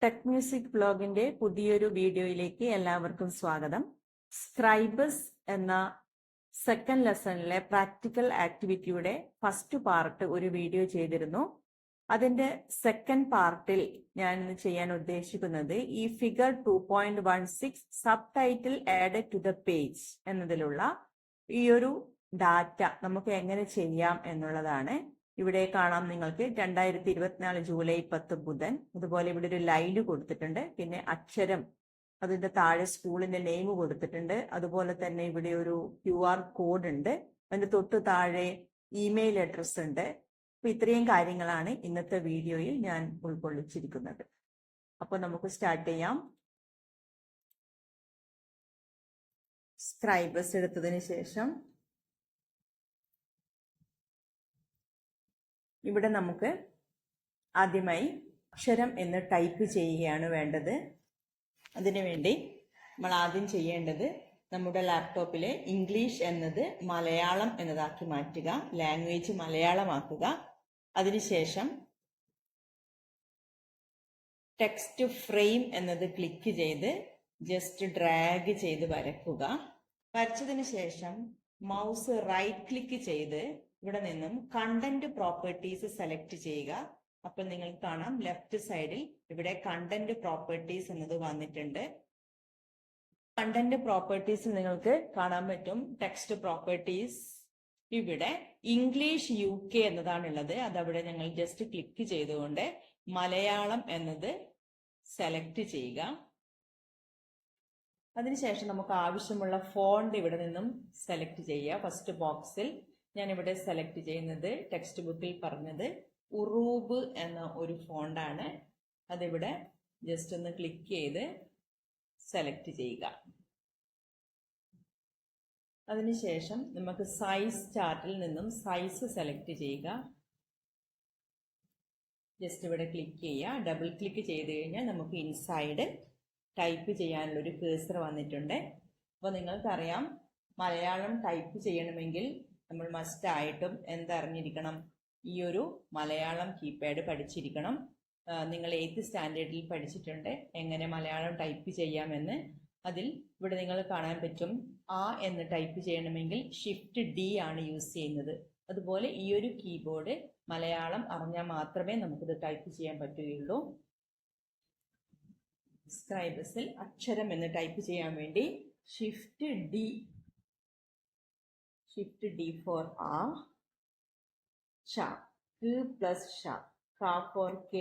Tech music ബ്ലോഗിന്റെ പുതിയൊരു വീഡിയോയിലേക്ക് എല്ലാവർക്കും സ്വാഗതം. സ്ക്രൈബസ് എന്ന സെക്കൻഡ് ലെസണിലെ പ്രാക്ടിക്കൽ ആക്ടിവിറ്റിയുടെ ഫസ്റ്റ് പാർട്ട് ഒരു വീഡിയോ ചെയ്തിരുന്നു. അതിന്റെ സെക്കൻഡ് പാർട്ടിൽ ഞാൻ ഇന്ന് ചെയ്യാൻ ഉദ്ദേശിക്കുന്നത് ഈ figure 2.16 subtitle add to the page എന്നതിലുള്ള ഈ ഒരു ഡാറ്റ നമുക്ക് എങ്ങനെ ചെയ്യാം എന്നുള്ളതാണ്. ഇവിടെ കാണാം നിങ്ങൾക്ക് 2024 ജൂലൈ 10 ബുധൻ. അതുപോലെ ഇവിടെ ഒരു ലൈന് കൊടുത്തിട്ടുണ്ട്, പിന്നെ അക്ഷരം, അതിന്റെ താഴെ സ്കൂളിന്റെ നെയിം കൊടുത്തിട്ടുണ്ട്. അതുപോലെ തന്നെ ഇവിടെ ഒരു QR കോഡ് ഉണ്ട്, അതിന്റെ തൊട്ട് താഴെ ഇമെയിൽ അഡ്രസ് ഉണ്ട്. അപ്പൊ ഇത്രയും കാര്യങ്ങളാണ് ഇന്നത്തെ വീഡിയോയിൽ ഞാൻ ഉൾക്കൊള്ളിച്ചിരിക്കുന്നത്. അപ്പൊ നമുക്ക് സ്റ്റാർട്ട് ചെയ്യാം. സ്ക്രൈബസ് എടുത്തതിന് ശേഷം ഇവിടെ നമുക്ക് ആദ്യമായി അക്ഷരം എന്ന് ടൈപ്പ് ചെയ്യുകയാണ് വേണ്ടത്. അതിനുവേണ്ടി നമ്മൾ ആദ്യം ചെയ്യേണ്ടത് നമ്മുടെ ലാപ്ടോപ്പിലെ ഇംഗ്ലീഷ് എന്നത് മലയാളം എന്നതാക്കി മാറ്റുക, ലാംഗ്വേജ് മലയാളമാക്കുക. അതിനുശേഷം ടെക്സ്റ്റ് ഫ്രെയിം എന്നത് ക്ലിക്ക് ചെയ്ത് ജസ്റ്റ് ഡ്രാഗ് ചെയ്ത് വരക്കുക. വരച്ചതിന് ശേഷം മൗസ് റൈറ്റ് ക്ലിക്ക് ചെയ്ത് ഇവിടെ നിന്നും കണ്ടന്റ് പ്രോപ്പർട്ടീസ് സെലക്ട് ചെയ്യുക. അപ്പോൾ നിങ്ങൾക്ക് കാണാം ലെഫ്റ്റ് സൈഡിൽ ഇവിടെ കണ്ടന്റ് പ്രോപ്പർട്ടീസ് എന്നത് വന്നിട്ടുണ്ട്. കണ്ടന്റ് പ്രോപ്പർട്ടീസിൽ നിങ്ങൾക്ക് കാണാൻ പറ്റും ടെക്സ്റ്റ് പ്രോപ്പർട്ടീസ്. ഇവിടെ ഇംഗ്ലീഷ് UK എന്നതാണുള്ളത്. അതവിടെ ഞങ്ങൾ ജസ്റ്റ് ക്ലിക്ക് ചെയ്തുകൊണ്ട് മലയാളം എന്നത് സെലക്ട് ചെയ്യുക. അതിനുശേഷം നമുക്ക് ആവശ്യമുള്ള ഫോണ്ട് ഇവിടെ നിന്നും സെലക്ട് ചെയ്യുക. ഫസ്റ്റ് ബോക്സിൽ ഞാൻ ഇവിടെ സെലക്ട് ചെയ്യുന്നത് ടെക്സ്റ്റ് ബുക്കിൽ പറഞ്ഞത് ഉറൂബ് എന്ന ഒരു ഫോണ്ടാണ്. അതിവിടെ ജസ്റ്റ് ഒന്ന് ക്ലിക്ക് ചെയ്ത് സെലക്ട് ചെയ്യുക. അതിനുശേഷം നമുക്ക് സൈസ് ചാർട്ടിൽ നിന്നും സൈസ് സെലക്ട് ചെയ്യുക. ജസ്റ്റ് ഇവിടെ ക്ലിക്ക് ചെയ്യുക. ഡബിൾ ക്ലിക്ക് ചെയ്ത് കഴിഞ്ഞാൽ നമുക്ക് ഇൻസൈഡ് ടൈപ്പ് ചെയ്യാനുള്ളൊരു കേഴ്സർ വന്നിട്ടുണ്ട്. അപ്പോൾ നിങ്ങൾക്കറിയാം മലയാളം ടൈപ്പ് ചെയ്യണമെങ്കിൽ നമ്മൾ മസ്റ്റ് ആയിട്ടും എന്തറിഞ്ഞിരിക്കണം? ഈ ഒരു മലയാളം കീപാഡ് പഠിച്ചിരിക്കണം. നിങ്ങൾ 8th സ്റ്റാൻഡേർഡിൽ പഠിച്ചിട്ടുണ്ട് എങ്ങനെ മലയാളം ടൈപ്പ് ചെയ്യാമെന്ന്. അതിൽ ഇവിടെ നിങ്ങൾ കാണാൻ പറ്റും ആ എന്ന് ടൈപ്പ് ചെയ്യണമെങ്കിൽ Shift D ആണ് യൂസ് ചെയ്യുന്നത്. അതുപോലെ ഈ ഒരു കീബോർഡ് മലയാളം അറിഞ്ഞാൽ മാത്രമേ നമുക്കിത് ടൈപ്പ് ചെയ്യാൻ പറ്റുകയുള്ളൂ. സ്ക്രൈബസിൽ അക്ഷരം എന്ന് ടൈപ്പ് ചെയ്യാൻ വേണ്ടി Shift D for A, Cha, K plus Sha, Ka for K,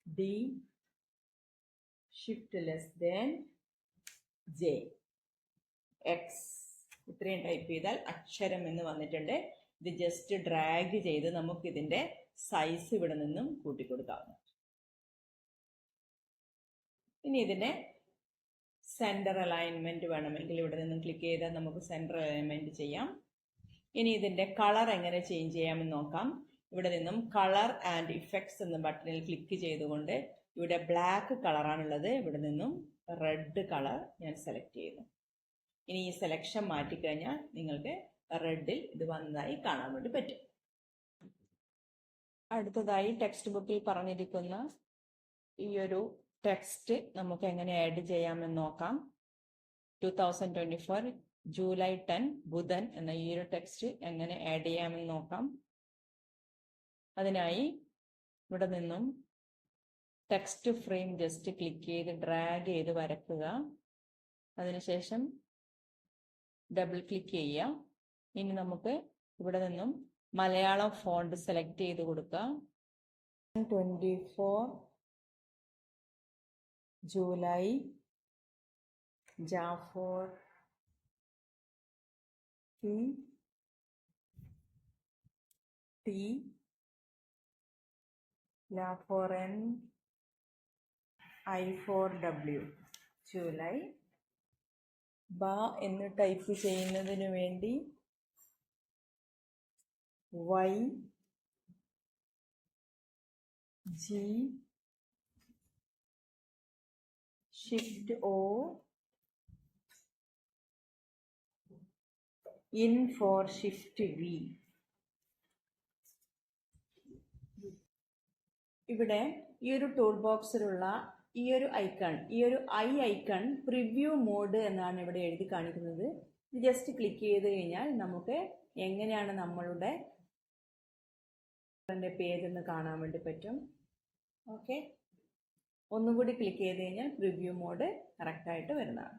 D, Shift less than J, X. ഇത്രയും ടൈപ്പ് ചെയ്താൽ അക്ഷരം എന്ന് വന്നിട്ടുണ്ട്. ഇത് ജസ്റ്റ് ഡ്രാഗ് ചെയ്ത് നമുക്ക് ഇതിന്റെ സൈസ് ഇവിടെ നിന്നും കൂട്ടിക്കൊടുക്കാവുന്നു. ഇനി ഇതിന്റെ സെന്റർ അലൈൻമെന്റ് വേണമെങ്കിൽ ഇവിടെ നിന്നും ക്ലിക്ക് ചെയ്താൽ നമുക്ക് സെന്റർ അലൈൻമെന്റ് ചെയ്യാം. ഇനി ഇതിന്റെ കളർ എങ്ങനെ ചേഞ്ച് ചെയ്യാമെന്ന് നോക്കാം. ഇവിടെ നിന്നും കളർ ആൻഡ് ഇഫക്ട്സ് എന്ന ബട്ടണിൽ ക്ലിക്ക് ചെയ്തുകൊണ്ട് ഇവിടെ ബ്ലാക്ക് കളറാണുള്ളത്. ഇവിടെ നിന്നും റെഡ് കളർ ഞാൻ സെലക്ട് ചെയ്യുന്നു. ഇനി ഈ സെലക്ഷൻ മാറ്റിക്കഴിഞ്ഞാൽ നിങ്ങൾക്ക് റെഡിൽ ഇത് വന്നതായി കാണാൻ വേണ്ടി പറ്റും. അടുത്തതായി ടെക്സ്റ്റ് ബുക്കിൽ പറഞ്ഞിരിക്കുന്ന ഈ ഒരു ടെക്സ്റ്റ് നമുക്ക് എങ്ങനെ ആഡ് ചെയ്യാമെന്ന് നോക്കാം. 2024 ജൂലൈ 10 ബുധൻ എന്ന ഈ ഒരു ടെക്സ്റ്റ് എങ്ങനെ ആഡ് ചെയ്യാമെന്ന് നോക്കാം. അതിനായി ഇവിടെ നിന്നും ടെക്സ്റ്റ് ഫ്രെയിം ജസ്റ്റ് ക്ലിക്ക് ചെയ്ത് ഡ്രാഗ് ചെയ്ത് വരക്കുക. അതിനുശേഷം ഡബിൾ ക്ലിക്ക് ചെയ്യുക. ഇനി നമുക്ക് ഇവിടെ നിന്നും മലയാളം ഫോണ്ട് സെലക്ട് ചെയ്ത് കൊടുക്കുക. 24 ജൂലൈ ജാഫോർ ടി ലാഫോറൻ I4W. ജൂലൈ ബ എന്ന് ടൈപ്പ് ചെയ്യുന്നതിന് വേണ്ടി Y G Shift O, in for Shift V. ഇവിടെ ഈ ഒരു ടൂൾ ബോക്സിലുള്ള ഈ ഒരു ഐക്കൺ, ഈ ഒരു ഐക്കൺ പ്രിവ്യൂ മോഡ് എന്നാണ് ഇവിടെ എഴുതി കാണിക്കുന്നത്. ജസ്റ്റ് ക്ലിക്ക് ചെയ്ത് കഴിഞ്ഞാൽ നമുക്ക് എങ്ങനെയാണ് നമ്മളുടെ പേജ് എന്ന് കാണാൻ വേണ്ടി പറ്റും. ഓക്കെ, ഒന്നുകൂടി ക്ലിക്ക് ചെയ്ത് കഴിഞ്ഞാൽ പ്രിവ്യൂ മോഡ് കറക്റ്റായിട്ട് വരുന്നതാണ്.